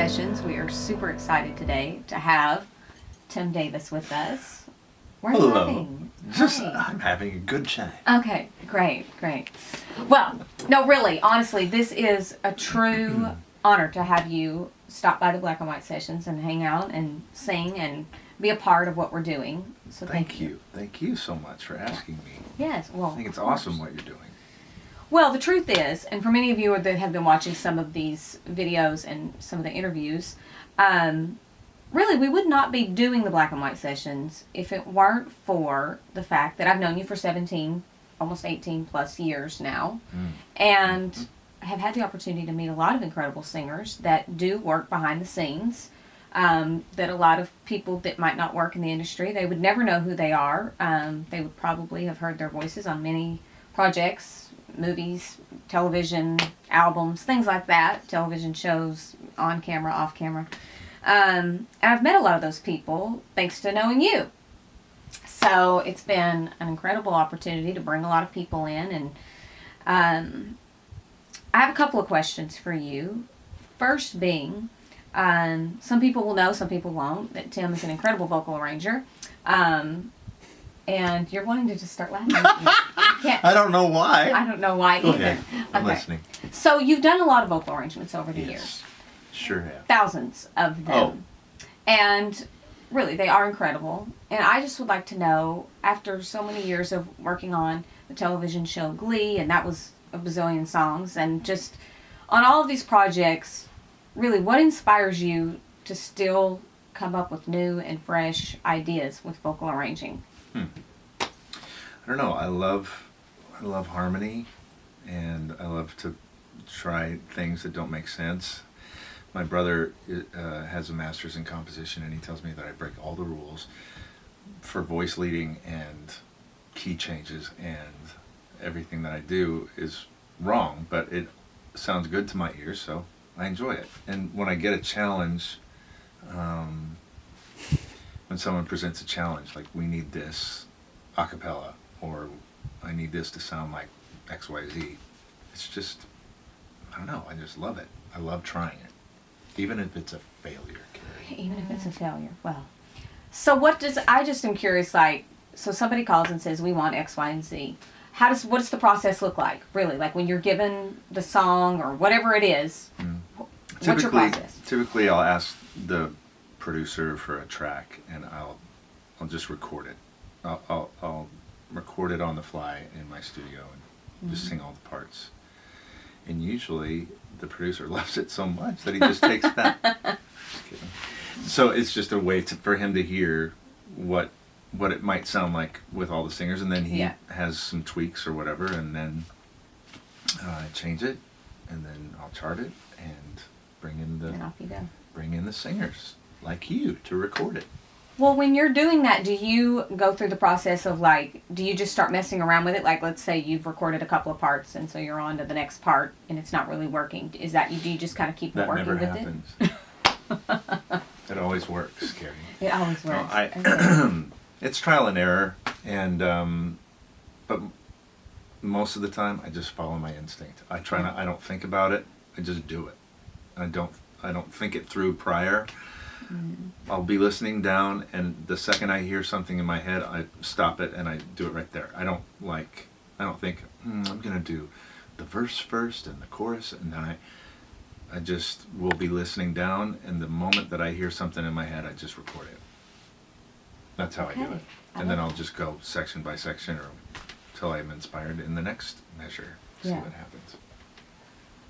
Sessions. We are super excited today to have Tim Davis with us. We're Hello. having. I'm having a good time. Okay, great. Well, no, really, honestly, this is a true honor to have you stop by the Black and White Sessions and hang out and sing and be a part of what we're doing. So thank you. Thank you so much for asking me. Yes, well, I think it's of course. awesome what you're doing. Well, the truth is, and for many of you that have been watching some of these videos and some of the interviews, really, we would not be doing the Black and White Sessions if it weren't for the fact that I've known you for 17, almost 18 plus years now, and have had the opportunity to meet a lot of incredible singers that do work behind the scenes, that a lot of people that might not work in the industry, they would never know who they are. They would probably have heard their voices on many projects, movies, television, albums, things like that, television shows, on camera, off camera. And I've met a lot of those people thanks to knowing you. So it's been an incredible opportunity to bring a lot of people in. And I have a couple of questions for you. First being, some people will know, some people won't, that Tim is an incredible vocal arranger. And you're wanting to just start laughing. I don't know why. I don't know why Go either. ahead. I'm Okay. listening. So you've done a lot of vocal arrangements over the years. Yes. Sure have. Thousands of them. Oh. And really, they are incredible. And I just would like to know, after so many years of working on the television show Glee, and that was a bazillion songs, and just on all of these projects, really, what inspires you to still come up with new and fresh ideas with vocal arranging? I don't know. I love harmony, and I love to try things that don't make sense. My brother has a master's in composition, and he tells me that I break all the rules for voice leading and key changes, and everything that I do is wrong, but it sounds good to my ears, so I enjoy it. And when I get a challenge, when someone presents a challenge, like we need this a cappella, or I need this to sound like XYZ, it's just, I don't know, I just love it. I love trying it. Even if it's a failure, Keri. Even if it's a failure. Well, so I just am curious, like, so somebody calls and says, we want X, Y, and Z. What does the process look like, really? Like when you're given the song or whatever it is, what's your process? Typically, I'll ask the producer for a track, and I'll just record it. I'll record it on the fly in my studio and just sing all the parts. And usually the producer loves it so much that he just takes that. Just kidding. So it's just a way for him to hear what it might sound like with all the singers, and then he has some tweaks or whatever, and then I change it, and then I'll chart it and bring in the singers like you to record it. Well, when you're doing that, do you go through the process of, like, do you just start messing around with it? Like, let's say you've recorded a couple of parts, and so you're on to the next part, and it's not really working. Do you just kind of keep working with That never happens. It always works, Keri. It always works. No, it's trial and error, and but most of the time I just follow my instinct. I don't think about it. I just do it. I don't think it through prior. I'll be listening down, and the second I hear something in my head, I stop it and I do it right there. I don't think I'm gonna do the verse first and the chorus, and then I just will be listening down, and the moment that I hear something in my head, I just record it. That's how I do it. And then I'll just go section by section or till I'm inspired in the next measure. See what happens.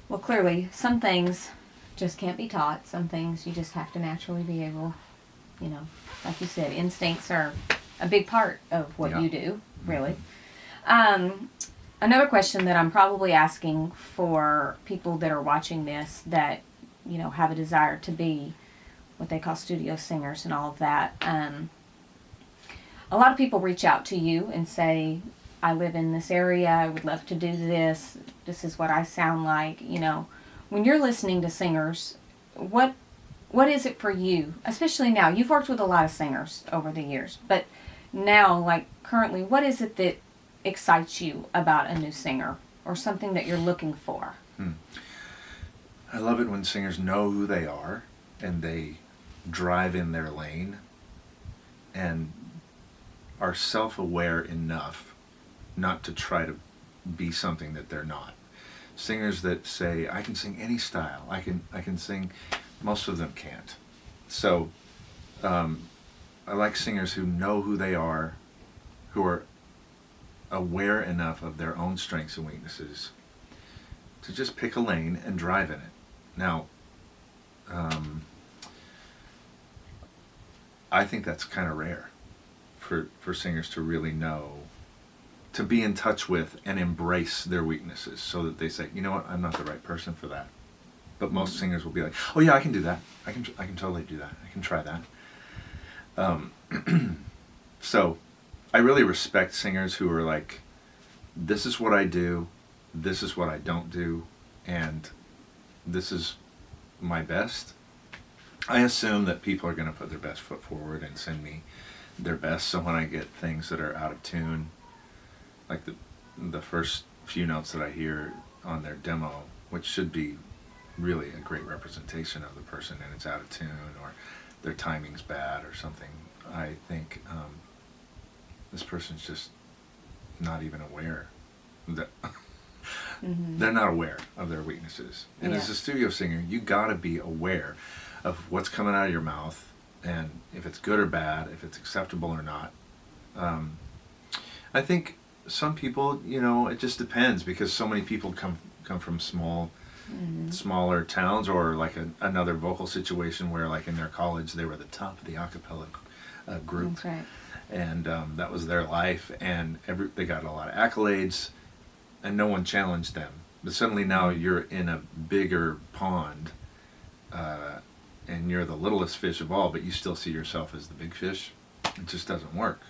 Well, clearly, some things just can't be taught. Some things you just have to naturally be able, like you said, instincts are a big part of what you do, really. Another question that I'm probably asking for people that are watching this that, have a desire to be what they call studio singers and all of that. A lot of people reach out to you and say, I live in this area, I would love to do this, this is what I sound like, When you're listening to singers, what is it for you? Especially now, you've worked with a lot of singers over the years, but now, like currently, what is it that excites you about a new singer or something that you're looking for? I love it when singers know who they are and they drive in their lane and are self-aware enough not to try to be something that they're not. Singers that say, I can sing any style, I can sing, most of them can't. So I like singers who know who they are, who are aware enough of their own strengths and weaknesses to just pick a lane and drive in it. Now, I think that's kind of rare for singers to really know, to be in touch with and embrace their weaknesses, so that they say, you know what, I'm not the right person for that. But most singers will be like, oh yeah, I can do that. I can totally do that. I can try that. So I really respect singers who are like, this is what I do, this is what I don't do, and this is my best. I assume that people are going to put their best foot forward and send me their best. So when I get things that are out of tune, like the first few notes that I hear on their demo, which should be really a great representation of the person, and it's out of tune or their timing's bad or something, I think this person's just not even aware that they're not aware of their weaknesses. And as a studio singer, you gotta be aware of what's coming out of your mouth, and if it's good or bad, if it's acceptable or not. I think some people, it just depends, because so many people come from smaller towns, or like another vocal situation where, like in their college, they were the top of the a cappella group. That's right. And that was their life, and they got a lot of accolades, and no one challenged them. But suddenly now you're in a bigger pond, and you're the littlest fish of all, but you still see yourself as the big fish. It just doesn't work.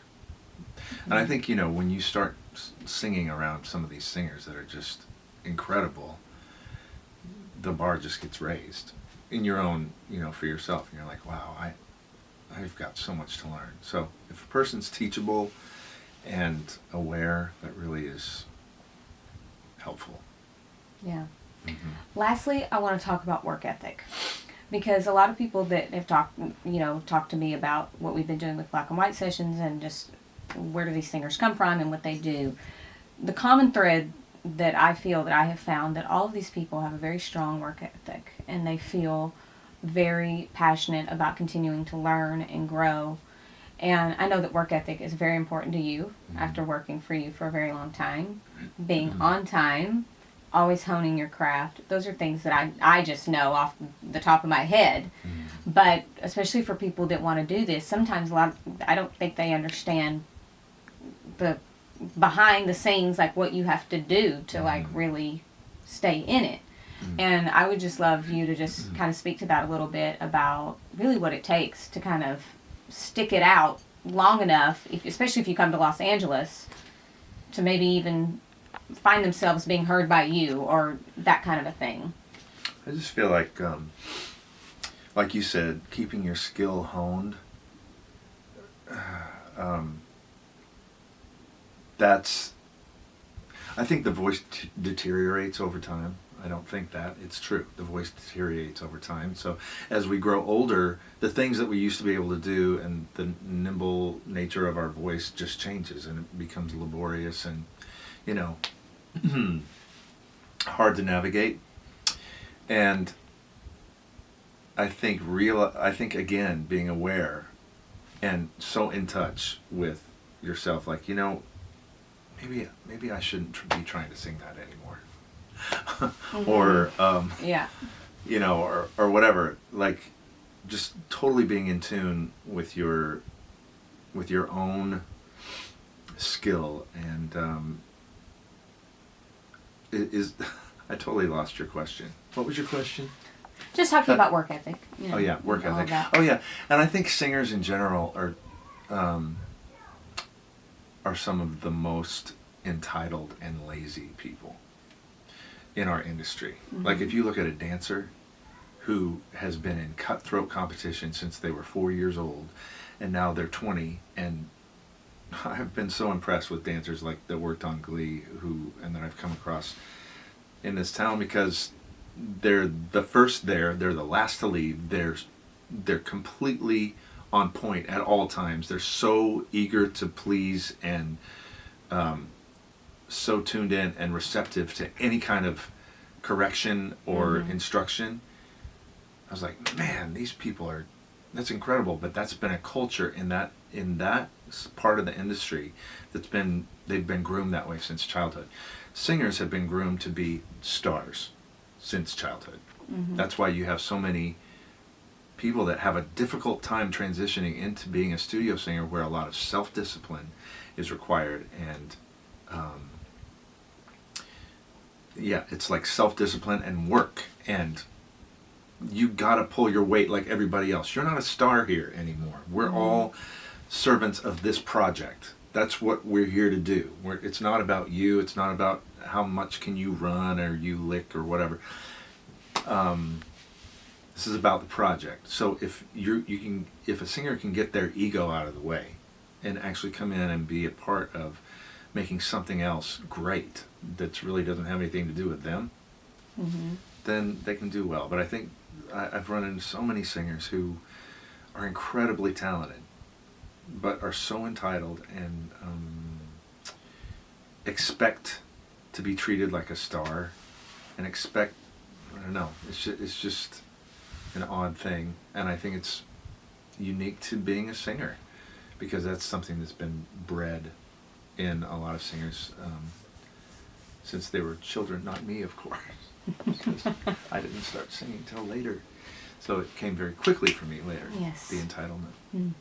And I think, when you start singing around some of these singers that are just incredible, the bar just gets raised in your own, for yourself. And you're like, wow, I've got so much to learn. So if a person's teachable and aware, that really is helpful. Yeah. Lastly, I want to talk about work ethic, because a lot of people that have talked to me about what we've been doing with black and white sessions, and just where do these singers come from and what they do. The common thread that I feel that I have found, that all of these people have a very strong work ethic, and they feel very passionate about continuing to learn and grow. And I know that work ethic is very important to you after working for you for a very long time. Being on time, always honing your craft. Those are things that I just know off the top of my head. But especially for people that want to do this, sometimes I don't think they understand the behind the scenes, like what you have to do to like really stay in it. And I would just love you to just kind of speak to that a little bit, about really what it takes to kind of stick it out long enough, especially if you come to Los Angeles, to maybe even find themselves being heard by you, or that kind of a thing. I just feel like you said, keeping your skill honed. I think the voice deteriorates over time. I don't think that. It's true. The voice deteriorates over time. So as we grow older, the things that we used to be able to do and the nimble nature of our voice just changes, and it becomes laborious and, hard to navigate. And I think again, being aware and so in touch with yourself, like, maybe I shouldn't be trying to sing that anymore. Or or whatever, like just totally being in tune with your own skill. And I totally lost your question. What was your question? Just talking about work ethic. Oh yeah, work ethic. Oh yeah, and I think singers in general are some of the most entitled and lazy people in our industry. Like if you look at a dancer who has been in cutthroat competition since they were 4 years old, and now they're 20, and I've been so impressed with dancers like that worked on Glee and that I've come across in this town, because they're the first there, they're the last to leave, they're they're completely on point at all times. They're so eager to please and so tuned in and receptive to any kind of correction or instruction. I was like, man, these people are, that's incredible. But that's been a culture in that part of the industry they've been groomed that way since childhood. Singers have been groomed to be stars since childhood. That's why you have so many people that have a difficult time transitioning into being a studio singer, where a lot of self-discipline is required. And it's like self-discipline and work, and you gotta pull your weight like everybody else. You're not a star here anymore. We're all servants of this project. That's what we're here to do. It's not about you. It's not about how much can you run or you lick or whatever. This is about the project. So if if a singer can get their ego out of the way and actually come in and be a part of making something else great that really doesn't have anything to do with them, then they can do well. But I think I've run into so many singers who are incredibly talented, but are so entitled and expect to be treated like a star, and expect, I don't know, it's just an odd thing. And I think it's unique to being a singer, because that's something that's been bred in a lot of singers since they were children. Not me, of course, because I didn't start singing till later. So it came very quickly for me later, Yes. the entitlement.